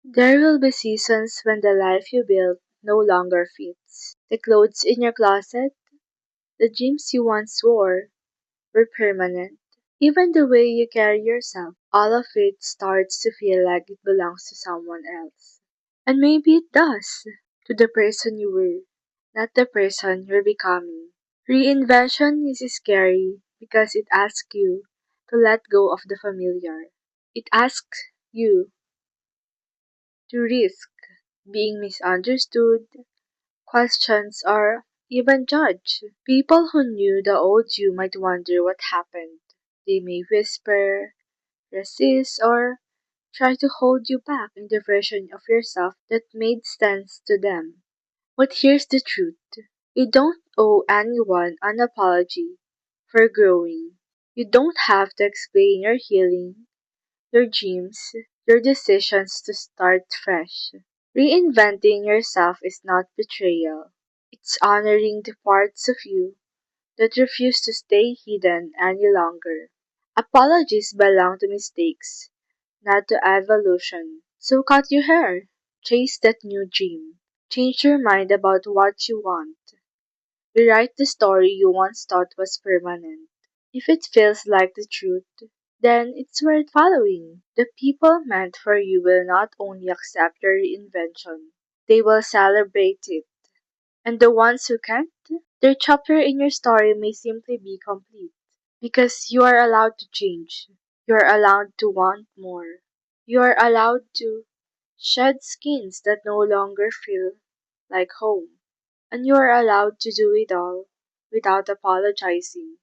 There will be seasons when the life you built no longer fits. The clothes in your closet, the jeans you once wore, were permanent. Even the way you carry yourself, all of it starts to feel like it belongs to someone else. And maybe it does, to the person you were, not the person you're becoming. Reinvention is scary because it asks you to let go of the familiar. It asks you to risk being misunderstood, questions, or even judged. People who knew the old you might wonder what happened. They may whisper, resist, or try to hold you back in the version of yourself that made sense to them. But here's the truth. You don't owe anyone an apology for growing. You don't have to explain your healing, your dreams, your decisions to start fresh. Reinventing yourself is not betrayal. It's honoring the parts of you that refuse to stay hidden any longer. Apologies belong to mistakes, not to evolution. So cut your hair. Chase that new dream. Change your mind about what you want. Rewrite the story you once thought was permanent. If it feels like the truth, then it's worth following. The people meant for you will not only accept your reinvention, they will celebrate it. And the ones who can't, their chapter in your story may simply be complete. Because you are allowed to change. You are allowed to want more. You are allowed to shed skins that no longer feel like home. And you are allowed to do it all without apologizing.